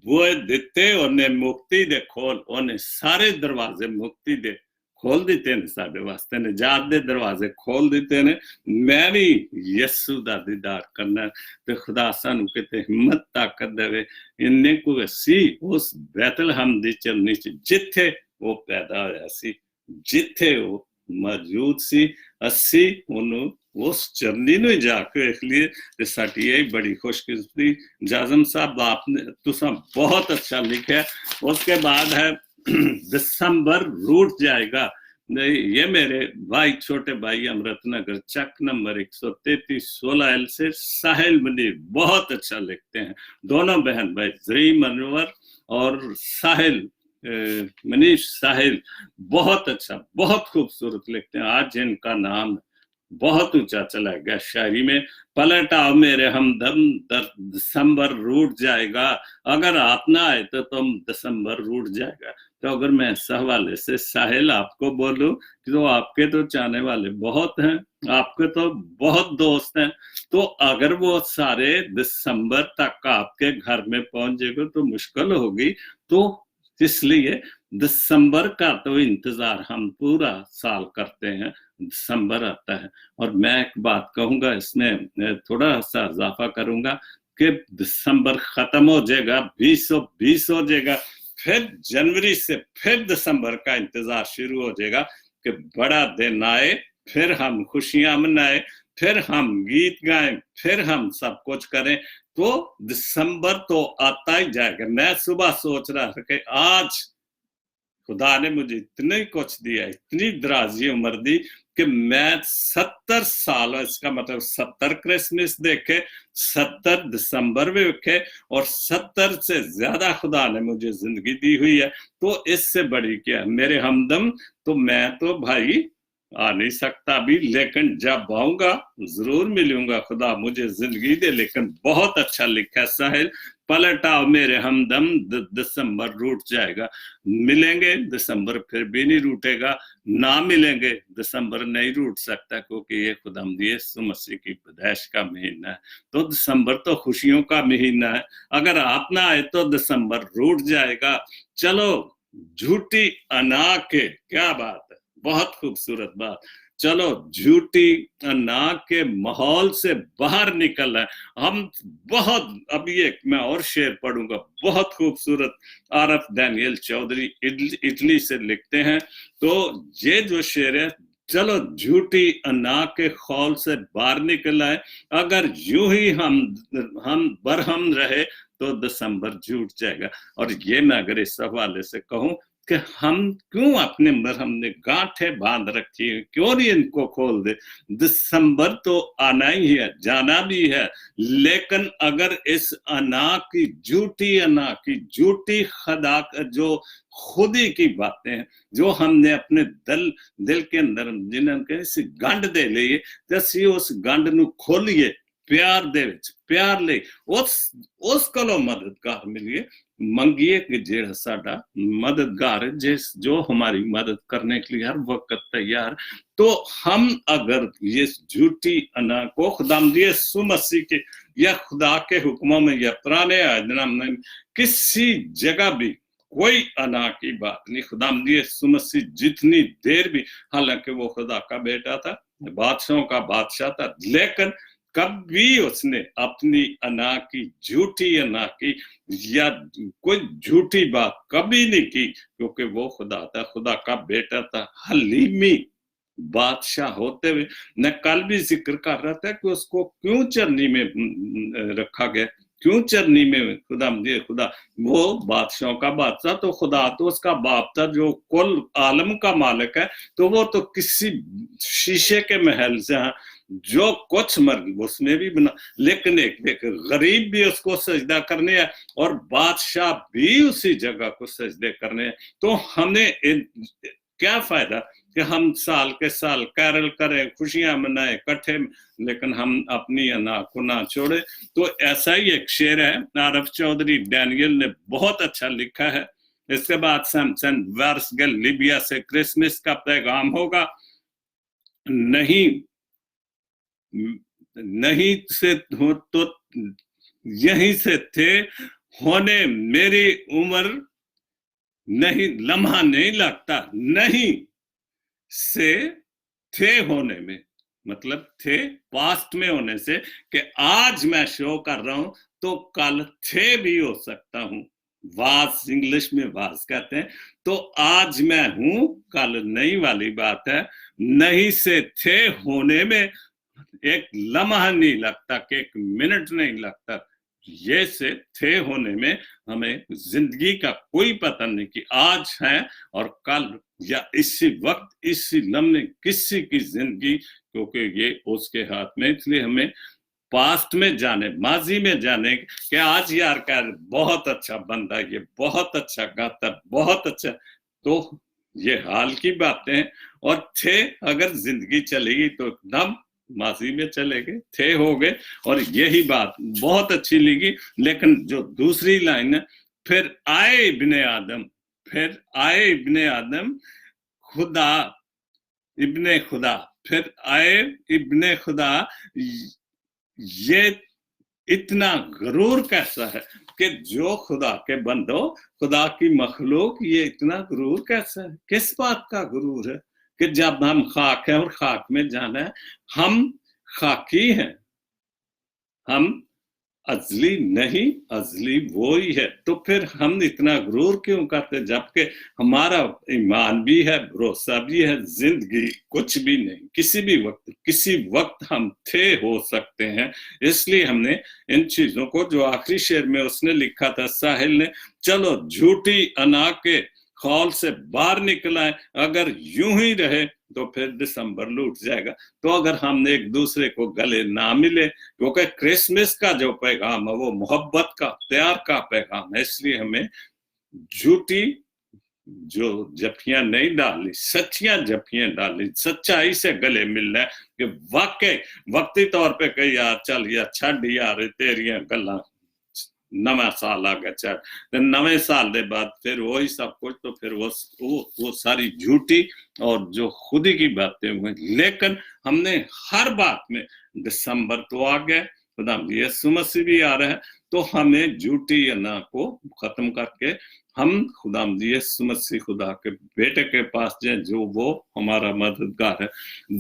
वो दिते उन्हें मुक्ति दे खोल, उन्हें सारे दरवाजे मुक्ति दे खोल दिते ने साडे वास्ते, निजात दे दरवाजे खोल दिते ने। मैं भी यीशु दा दीदार करना ते खुदा सानू किते हिम्मत ताकत देवे। इन्ने को असी उस बैतलहम दी चरनी च जिथे वो पैदा होया सी, जिथे वो मौजूद सी, असी उन्होंने उस चरनी में जाके देख लिए। ते साडी यही बड़ी खुशकिस्मती। जाजम साहब आपने तुसा बहुत अच्छा लिखा है। उसके बाद है दिसंबर रूठ जाएगा, ये मेरे भाई छोटे भाई अमृतनगर चक नंबर 133 16L से साहिल मनीर बहुत अच्छा लिखते हैं। दोनों बहन भाई जरी मनवर और साहिल मनीष साहिल बहुत अच्छा, बहुत खूबसूरत लिखते हैं। आज इनका नाम बहुत ऊंचा चला गया शायरी में। पलटाओ मेरे हमदम दिसंबर रूठ जाएगा, अगर आप ना आए तो तुम दिसंबर रूठ जाएगा। तो अगर मैं इस हवाले से साहिल आपको बोलूं कि तो आपके तो चाहने वाले बहुत हैं, आपके तो बहुत दोस्त हैं, तो अगर वो सारे दिसंबर तक आपके घर में पहुंच जाएगा तो मुश्किल होगी। तो इसलिए दिसंबर का तो इंतजार हम पूरा साल करते हैं, दिसंबर आता है। और मैं एक बात कहूंगा, इसमें थोड़ा सा इजाफा करूंगा कि दिसंबर खत्म हो जाएगा, 2020 हो जाएगा, फिर जनवरी से फिर दिसंबर का इंतजार शुरू हो जाएगा कि बड़ा दिन आए, फिर हम खुशियां मनाए, फिर हम गीत गाएं, फिर हम सब कुछ करें। तो दिसंबर तो आता ही जाएगा। मैं सुबह सोच रहा था कि आज खुदा ने मुझे इतने कुछ दिया, इतनी दराजी उम्र दी कि मैं 70 साल, इसका मतलब 70 क्रिसमस देखे, 70 दिसंबर भी देखे, और 70 से ज्यादा खुदा ने मुझे जिंदगी दी हुई है। तो इससे बड़ी क्या मेरे हमदम। तो मैं तो भाई आ नहीं सकता अभी, लेकिन जब आऊंगा जरूर मिलूंगा, खुदा मुझे जिंदगी दे। लेकिन बहुत अच्छा लिखा साहिल, पलटाओ मेरे हमदम दिसंबर रूठ जाएगा। मिलेंगे दिसंबर फिर भी नहीं रूठेगा, ना मिलेंगे दिसंबर नहीं रूठ सकता, क्योंकि ये खुदावंद यीशु मसीह की पैदाइश का महीना है। तो दिसंबर तो खुशियों का महीना है। अगर आप ना आए तो दिसंबर रूठ जाएगा। चलो झूठी अना के, क्या बात है, बहुत खूबसूरत बात। चलो झूठी अना के माहौल से बाहर निकल है हम। बहुत अभी एक मैं और शेर पढ़ूंगा, बहुत खूबसूरत। आरफ डैनियल चौधरी इटली से लिखते हैं। तो ये जो शेर है, चलो झूठी अना के खौल से बाहर निकल आए, अगर यूं ही हम बरहम रहे तो दिसंबर जुट जाएगा। और ये मैं अगर इस हवाले से कहूं कि हम क्यों अपने अंदर हमने गांठें बांध रखी है, क्यों नहीं इनको खोल दे। दिसंबर तो आना ही है, जाना भी है, लेकिन अगर इस अना की झूठी खुदा जो खुदी की बातें हैं जो हमने अपने दिल के अंदर जिन्हें गंढ दे लिए, तसी उस गंढ नू खोलिए प्यार दे विच, प्यार ले उस कोलों मददगार मिलिए, मंगिए कि जेड़ा साडा मददगार जिस जो हमारी मदद करने के लिए हर वक्त तैयार। तो हम अगर ये झूठी अना को खुदावंद यीशु मसीह के या खुदा के हुक्मों में या पुराने अहदनाम में किसी जगह भी कोई अना की बात नहीं। खुदावंद यीशु मसीह जितनी देर भी, हालांकि वो खुदा का बेटा था, बादशाहों का बादशाह था, लेकिन कभी उसने अपनी अना की, झूठी अना की या कोई झूठी बात कभी नहीं की, क्योंकि वो खुदा था, खुदा का बेटा था, हलीमी बादशाह होते हुए। मैं कल भी जिक्र कर रहा था कि उसको क्यों चरनी में रखा गया, क्यों चरनी में। खुदा वो बादशाहों का बादशाह, तो खुदा तो उसका बाप था जो कुल आलम का मालिक है, तो वो तो किसी शीशे के महल से जो कुछ मर उसमें भी बना, लेकिन एक गरीब भी उसको सजदा करने है और बादशाह भी उसी जगह को सजदे करने है। तो हमें क्या फायदा कि हम साल के साल कैरल करें, खुशियां मनाएं इकट्ठे, लेकिन हम अपनी अना को ना छोड़े। तो ऐसा ही एक शेर है, आरफ चौधरी डैनियल ने बहुत अच्छा लिखा है। इसके बाद सैमसन वारसगेल लीबिया से क्रिसमस का पैगाम होगा, नहीं से हो तो यहीं से थे होने, मेरी उम्र नहीं लम्हा नहीं लगता, नहीं से थे होने में, मतलब थे पास्ट में होने से, कि आज मैं शो कर रहा हूं तो कल थे भी हो सकता हूं। वाज इंग्लिश में वाज कहते हैं। तो आज मैं हूं, कल नहीं वाली बात है। नहीं से थे होने में एक लम्हा नहीं लगता, कि एक मिनट नहीं लगता। ये से थे होने में हमें जिंदगी का कोई पता नहीं कि आज है और कल या इसी वक्त इसी लम्हे किसी की जिंदगी, क्योंकि ये उसके हाथ में। इसलिए हमें पास्ट में जाने, माजी में जाने कि आज यार का बहुत अच्छा बंदा, ये बहुत अच्छा गाता, बहुत अच्छा, तो ये हाल की बातें हैं। और थे अगर जिंदगी चलेगी तो एकदम माजी में चले गए, थे हो गए। और यही बात बहुत अच्छी लगी। लेकिन जो दूसरी लाइन है, फिर आए इब्ने आदम, फिर आए इब्ने आदम खुदा, इब्ने खुदा, फिर आए इब्ने खुदा। ये इतना गरूर कैसा है कि जो खुदा के बंदो, खुदा की मखलूक, ये इतना गरूर कैसा है? किस बात का गरूर है कि जब हम खाक हैं और खाक में जाना है, हम खाकी हैं, हम अजली नहीं, अजली वो ही है। तो फिर हम इतना गरूर क्यों करते, जबकि हमारा ईमान भी है, भरोसा भी है, जिंदगी कुछ भी नहीं, किसी वक्त हम थे हो सकते हैं। इसलिए हमने इन चीजों को, जो आखिरी शेर में उसने लिखा था साहिल ने, चलो झूठी अना के खौल से बाहर निकल आए, अगर यूं ही रहे तो फिर दिसंबर लूट जाएगा। तो अगर हमने एक दूसरे को गले ना मिले, क्योंकि क्रिसमस का जो पैगाम है वो मोहब्बत का, प्यार का पैगाम है, इसलिए हमें झूठी जो जफियां नहीं डाली, सच्चियां जफियां डाली, सच्चाई से गले मिलना है कि वाकई वक्ती तौर पे कही यार चल या छड़ यार तेरिया गल्लां, नवा साल आ गया, नवे साल के बाद फिर वही सब कुछ, तो फिर वो सारी झूठी और जो खुदी की बातें हुई। लेकिन हमने हर बात में, दिसंबर तो आ गया, खुदा यीशु मसीह भी आ रहा है, तो हमें झूठी अना को खत्म करके हम खुदा यीशु मसीह, खुदा के बेटे के पास जाए, जो वो हमारा मददगार है।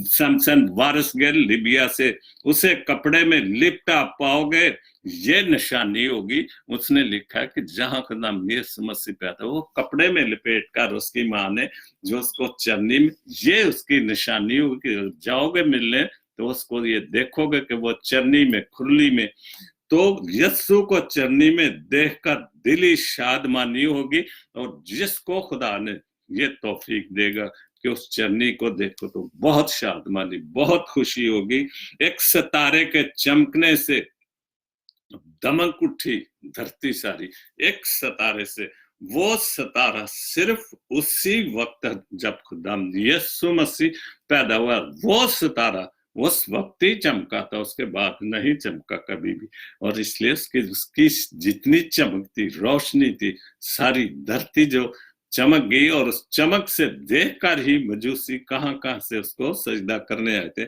सैमसन वारसगेल लीबिया से, उसे कपड़े में लिपटा पाओगे, ये निशानी होगी। उसने लिखा है कि जहां खुदा यीशु मसीह पैदा, वो कपड़े में लिपेट कर उसकी माँ ने जो उसको चरनी में, ये उसकी निशानी होगी। जाओगे मिलने तो उसको ये देखोगे कि वो चरनी में, खुरली में तो यस्सु को चरनी में देखकर दिली शादमानी होगी। और जिसको खुदा ने ये तौफीक देगा कि उस चरनी को देखो तो बहुत शादमानी, बहुत खुशी होगी। एक सितारे के चमकने से दमक उठी धरती सारी, एक सितारे से। वो सितारा सिर्फ उसी वक्त जब खुदा यीशु मसीह पैदा हुआ, वो सितारा उस वक्त ही चमका था, उसके बाद नहीं चमका कभी भी। और इसलिए उसकी जितनी चमक थी, रोशनी थी, सारी धरती जो चमक गई। और उस चमक से देखकर ही मजूसी कहां कहां से उसको सजदा करने आए थे।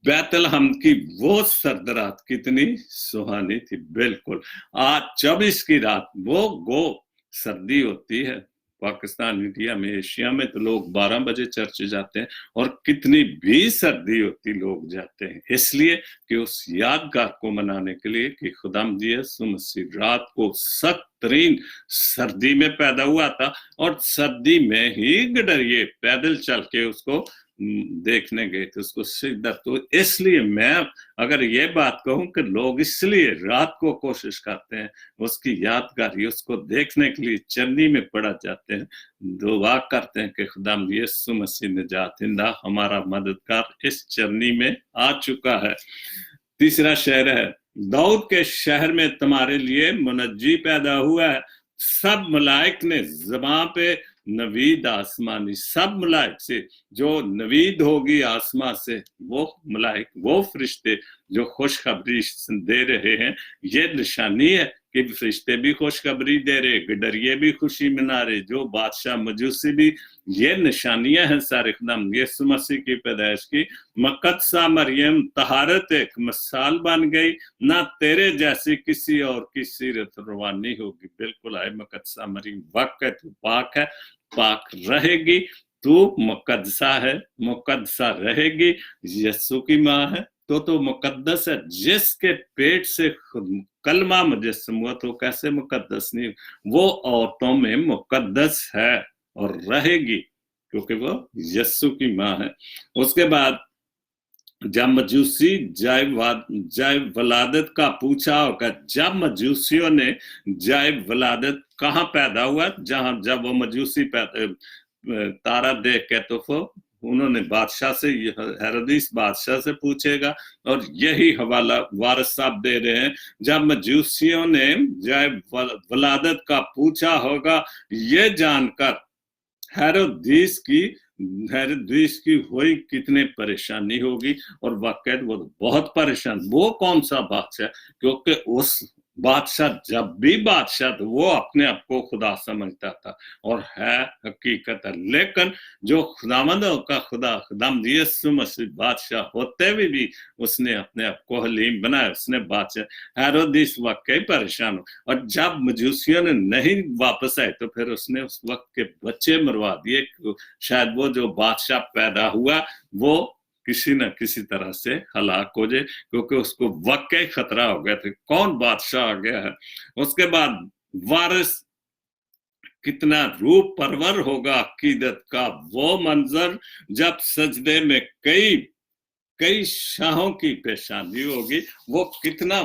बैतलहम की वो सर्द रात कितनी सुहानी थी। बिल्कुल आज 24 की रात वो गो सर्दी होती है। पाकिस्तान, इंडिया में, एशिया में तो लोग 12 बजे चर्च जाते हैं, और कितनी भी सर्दी होती लोग जाते हैं, इसलिए कि उस यादगार को मनाने के लिए कि खुदाम यीशु मसीह रात को सख्त तरीन सर्दी में पैदा हुआ था, और सर्दी में ही गडरिए पैदल चल के उसको देखने गए थे, उसको सिद्धा। तो इसलिए मैं अगर ये बात कहूं कि लोग इसलिए रात को कोशिश करते हैं उसकी यादगारी उसको देखने के लिए चरनी में पड़ जाते हैं, दुआ करते हैं कि खुदाम यीशु मसीह निजात इंदा हमारा मददगार इस चरनी में आ चुका है। तीसरा शहर है, दाऊद के शहर में तुम्हारे लिए मुनज्जी पैदा हुआ है। सब मलाइक ने ज़बां पे नवीद आसमानी, सब मलाइक से जो नवीद होगी आसमां से, वो मलाइक, वो फरिश्ते जो खुशखबरी दे रहे हैं, ये निशानी है कि फरिश्ते भी खुशखबरी दे रहे, गडरिये भी खुशी मना रहे, जो बादशाह मजूसी भी। ये निशानियां हैं सारे खुदाम यीशु मसीह की पैदाइश की। मकदसा मरियम तहारत एक मिसाल बन गई, ना तेरे जैसी किसी और की सीरत रवानी होगी। बिल्कुल आए मकदसा मरियम, वाकई तू पाक है, पाक रहेगी, तू मुकद्दसा है, मुकद्दसा रहेगी। यीशु की माँ है तो मुकद्दस है। जिसके पेट से कलमा मुजस्सम हुआ तो कैसे मुकद्दस नहीं, वो औरतों में मुकद्दस है और रहेगी, क्योंकि वो यीशु की माँ है। उसके बाद जब मजूसी जय वलादत का पूछा होगा, जब मजूसियों ने जय वलादत कहाँ पैदा हुआ, जहां जब वो मजूसी तारा देख के तो उन्होंने बादशाह से, हेरोदिस बादशाह से पूछेगा, और यही हवाला वारिस साहब दे रहे हैं। जब मजूसियों ने जय वलादत का पूछा होगा, ये जानकर हेरोदिस की हुई कितने परेशानी होगी। और वाकई वो बहुत परेशान, वो कौन सा बादशाह, क्योंकि उस बादशाह जब भी बादशाह तो वो अपने आप को खुदा समझता था, और है हकीकत है। लेकिन जो खुदावंद का खुदा खुदाम यीशु मसीह बादशाह होते हुए भी उसने अपने आप को हलीम बनाया, उसने बादशाह। हेरोदिस वाकई परेशान हो, और जब मजूसियों ने नहीं वापस आए तो फिर उसने उस वक्त के बच्चे मरवा दिए। शायद वो जो बादशाह पैदा हुआ वो किसी न किसी तरह से हलाक हो जाए, क्योंकि उसको वाकई खतरा हो गया था, कौन बादशाह आ गया है। उसके बाद वारिस कितना रूप परवर होगा अकीदत का वो मंजर, जब सजदे में कई शाहों की पेशानी होगी, वो कितना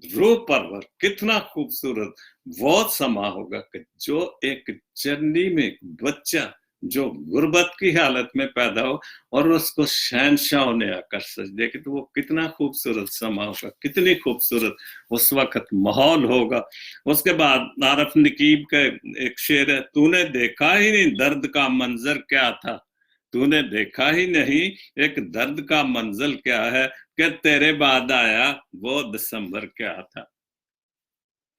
रूप परवर, कितना खूबसूरत वो समा होगा कि जो एक चरनी में बच्चा जो गुर्बत की हालत में पैदा हो और उसको शहनशाह ने आकर सजदे की, तो वो कितना खूबसूरत समा होगा, कितनी खूबसूरत उस वक्त माहौल होगा। उसके बाद आरफ नकीब का एक शेर है, तूने देखा ही नहीं दर्द का मंजर क्या था, तूने देखा ही नहीं एक दर्द का मंजर क्या है, कि तेरे बाद आया वो दिसंबर क्या था।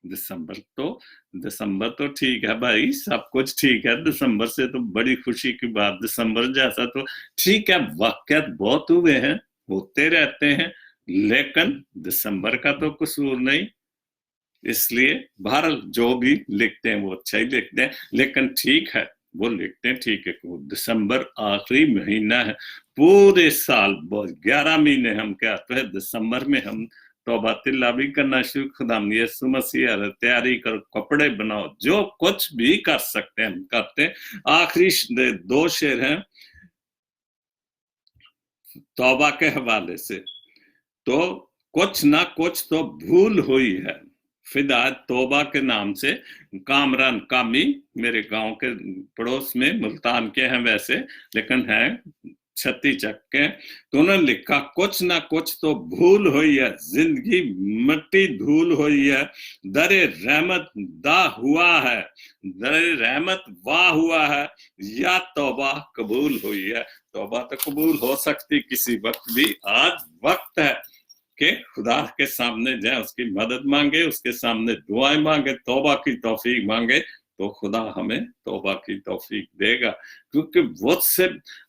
दिसंबर तो ठीक है भाई, सब कुछ ठीक है, दिसंबर से तो बड़ी खुशी की बात, दिसंबर जैसा तो ठीक है, वाकयात बहुत हुए हैं, होते रहते हैं, लेकिन दिसंबर का तो कसूर नहीं। इसलिए बहरहाल जो भी लिखते हैं वो अच्छा ही लिखते हैं, लेकिन ठीक है वो लिखते हैं, ठीक है। दिसंबर आखिरी महीना है, पूरे साल 11 महीने हम क्या तो दिसंबर में हम तौबा तिल्ला भी करना शुरू, खुदाम यीशु मसीह तैयारी करो, कपड़े बनाओ, जो कुछ भी कर सकते हैं हम करते हैं। आखिरी 2 शेर हैं तौबा के हवाले से। तो कुछ ना कुछ तो भूल हुई है। फिदा तौबा के नाम से कामरान कामी मेरे गांव के पड़ोस में, मुल्तान के हैं वैसे, लेकिन हैं छत्ती चक के। तो उन्होंने लिखा कुछ ना कुछ तो भूल हुई है, जिंदगी मिट्टी धूल हुई है, दरे रहमत दा हुआ है, दरे रहमत वाह हुआ है, या तौबा कबूल हुई है। तौबा तो कबूल हो सकती किसी वक्त भी, आज वक्त है कि खुदा के सामने जाए, उसकी मदद मांगे, उसके सामने दुआएं मांगे, तौबा की तौफीक मांगे, तो खुदा हमें तौबा की तौफीक देगा। क्योंकि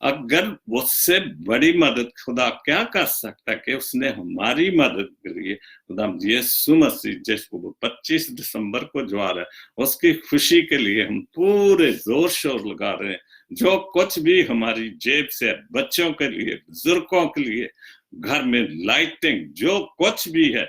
अगर उससे बड़ी मदद खुदा क्या कर सकता है कि उसने हमारी मदद के लिए खुदा यीशु मसीह जिसको 25 दिसंबर को जो आ रहा है उसकी खुशी के लिए हम पूरे जोर शोर लगा रहे हैं। जो कुछ भी हमारी जेब से, बच्चों के लिए, बुजुर्गों के लिए, घर में लाइटिंग, जो कुछ भी है,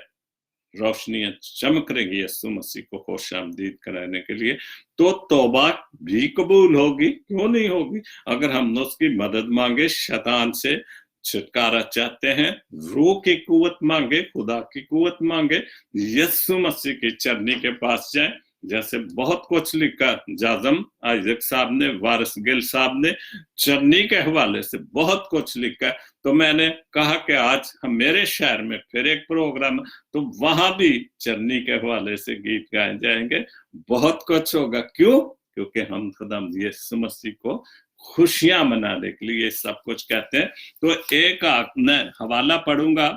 रोशनियां चमक रही है यीशु मसीह को खुशामदीद कराने के लिए, तो तौबा भी कबूल होगी। क्यों नहीं होगी? अगर हम उसकी मदद मांगे, शैतान से छुटकारा चाहते हैं, रूह की कुव्वत मांगे, खुदा की कुव्वत मांगे, यीशु मसीह की चरनी के पास जाएं। जैसे बहुत कुछ लिखा जाजम आइजक साहब ने, वारिस गिल साहब ने चरनी के हवाले से बहुत कुछ लिखा। तो मैंने कहा कि आज हम मेरे शहर में फिर एक प्रोग्राम, तो वहां भी चरनी के हवाले से गीत गाए जाएंगे, बहुत कुछ होगा। क्यों? क्योंकि हम खुदा यीशु मसीह को खुशियां मनाने के लिए सब कुछ कहते हैं। तो एक मैं हवाला पढ़ूंगा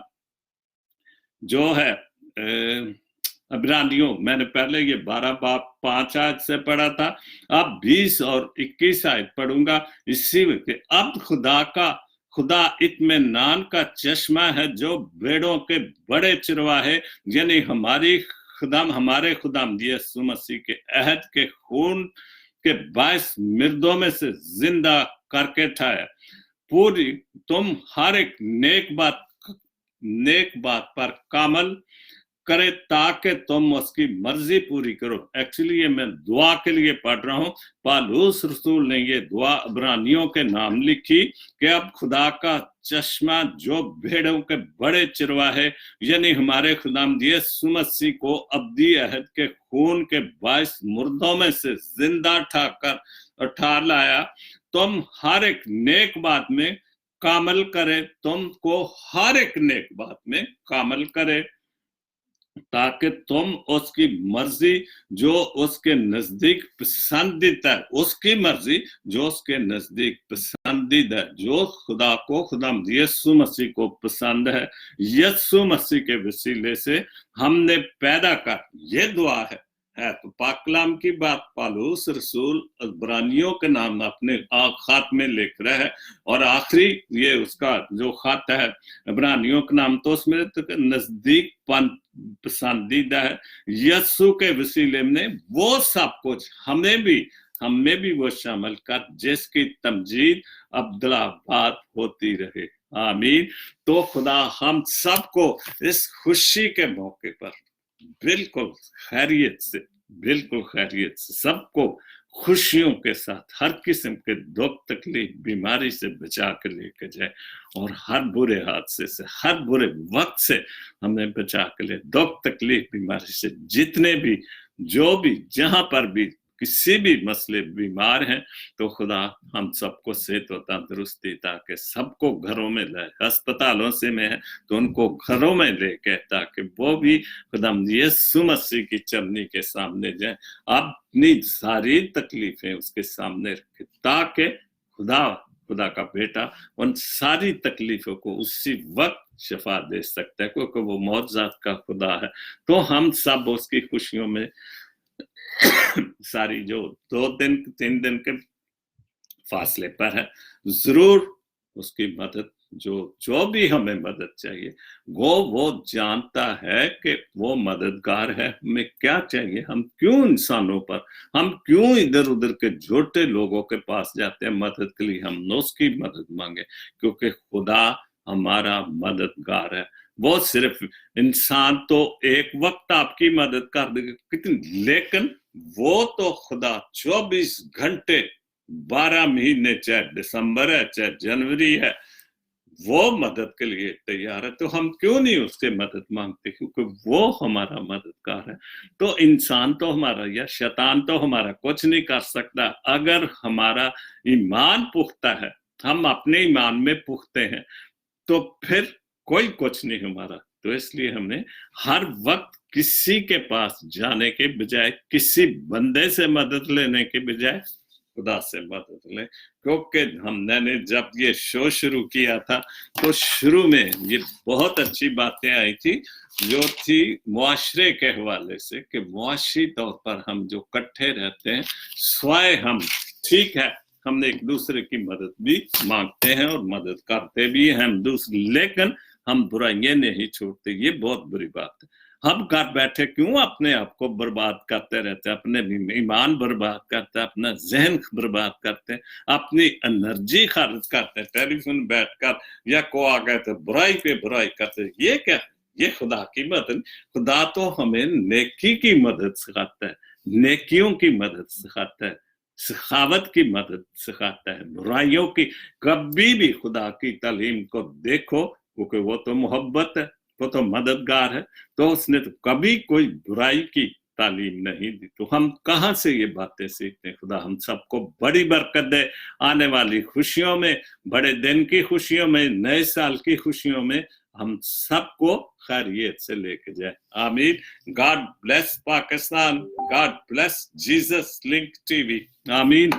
जो है इब्रानियों, मैंने पहले ये 12 बाब 5 आयत से पढ़ा था, अब 20 और 21 आयत पढ़ूंगा। इसी में अब खुदा इत्मीनान का चश्मा है जो भेड़ों के बड़े चरवाहे, यानी हमारे खुदाम यीशु मसीह के अहद के खून के 22 मिर्दों में से जिंदा करके ठाया। पूरी तुम हर एक नेक बात पर कामल करे ताकि तुम उसकी मर्जी पूरी करो। एक्चुअली ये मैं दुआ के लिए पढ़ रहा हूँ। पालूस रसूल ने ये दुआ इब्रानियों के नाम लिखी कि अब खुदा का चश्मा जो भेड़ों के बड़े चरवाहे, यानी हमारे खुदाम यीशु मसीह को अब्दी अहद के खून के 22 मुर्दों में से जिंदा उठा लाया, तुम हर एक नेक बात में कामल करे, तुमको हर एक नेक बात में कामल करे, ताकि तुम उसकी मर्जी जो उसके नजदीक पसंदीदा है, उसकी मर्जी जो उसके नजदीक पसंदीदा है, जो खुदा को खुदा यीशु मसीह को पसंद है, यीशु मसीह के वसीले से हमने पैदा कर, ये दुआ है। तो पाक कलाम की बात पालूस रसूल इब्रानियों के नाम अपने खात में लिख रहा है, और आखिरी ये उसका जो खात है इब्रानियों के नाम, तो उसमें नजदीक पसंदीदा है। यीशु के वसीले में वो सब कुछ हमें भी वो शामिल कर जिसकी तमजीद अब्दुल्लाबाद होती रहे। आमीन। तो खुदा हम सबको इस खुशी के मौके पर बिल्कुल खैरियत से सबको खुशियों के साथ हर किस्म के दुख तकलीफ बीमारी से बचा कर लेकर जाए, और हर बुरे हादसे से, हर बुरे वक्त से हमें बचा कर ले। दुख तकलीफ बीमारी से जितने भी जो भी जहां पर भी किसी भी मसले बीमार हैं, तो खुदा हम सबको सेहत और तंदुरुस्ती, ताकि सबको घरों में लाए, अस्पतालों से में है तो उनको घरों में लेके, ताकि वो भी खुदा यीशु मसीह की चरनी के सामने जाए, अपनी सारी तकलीफें उसके सामने रखे, ताकि खुदा का बेटा उन सारी तकलीफों को उसी वक्त शफा दे सकता है, क्योंकि वो मौजूद का खुदा है। तो हम सब उसकी खुशियों में सारी जो 2-3 दिन के फासले पर है, जरूर उसकी मदद, जो भी हमें मदद चाहिए, वो जानता है कि वो मददगार है। हमें क्या चाहिए, हम क्यों इधर उधर के झूठे लोगों के पास जाते हैं मदद के लिए, हम उसकी मदद मांगे, क्योंकि खुदा हमारा मददगार है। वो सिर्फ इंसान तो एक वक्त आपकी मदद कर देगा कितनी, लेकिन वो तो खुदा 24 घंटे 12 महीने, चाहे दिसंबर है चाहे जनवरी है, वो मदद के लिए तैयार है, तो हम क्यों नहीं उससे मदद मांगते, क्योंकि वो हमारा मददगार है। तो इंसान तो हमारा या शैतान तो हमारा कुछ नहीं कर सकता अगर हमारा ईमान पुख्ता है, हम अपने ईमान में पुख्ते हैं, तो फिर कोई कुछ नहीं हमारा। तो इसलिए हमने हर वक्त किसी के पास जाने के बजाय, किसी बंदे से मदद लेने के बजाय खुदा से मदद लें। क्योंकि हमने जब ये शो शुरू किया था तो शुरू में ये बहुत अच्छी बातें आई थी, जो थी मुआशरे के हवाले से, कि मुआशरी तौर पर हम जो इकट्ठे रहते हैं, स्वाय हम ठीक है, हमने एक दूसरे की मदद भी मांगते हैं और मदद करते भी हैं हम दूसरे, लेकिन हम बुराइयां नहीं छोड़ते। ये बहुत बुरी बात है। हम घर बैठे क्यों अपने आप को बर्बाद करते रहते हैं, अपने ईमान बर्बाद करते हैं, अपना जहन बर्बाद करते हैं, अपनी एनर्जी खर्च करते हैं टेलीफोन बैठकर, या को आ गए तो बुराई पे बुराई करते हैं। ये क्या, ये खुदा की मदद। खुदा तो हमें नेकी की मदद सिखाता है, नेकियों की मदद सिखाता है, सखावत की मदद सिखाता है, बुराइयों की कभी भी खुदा की तालीम को देखो, क्योंकि वो तो मोहब्बत है, वो तो मददगार है। तो उसने तो कभी कोई बुराई की तालीम नहीं दी। तो हम कहाँ से ये बातें सीखते हैं? खुदा हम सबको बड़ी बरकत दे, आने वाली खुशियों में, बड़े दिन की खुशियों में, नए साल की खुशियों में हम सबको खैरियत से लेके जाए। आमीन। God bless Pakistan, God bless Jesus link TV. आमीन।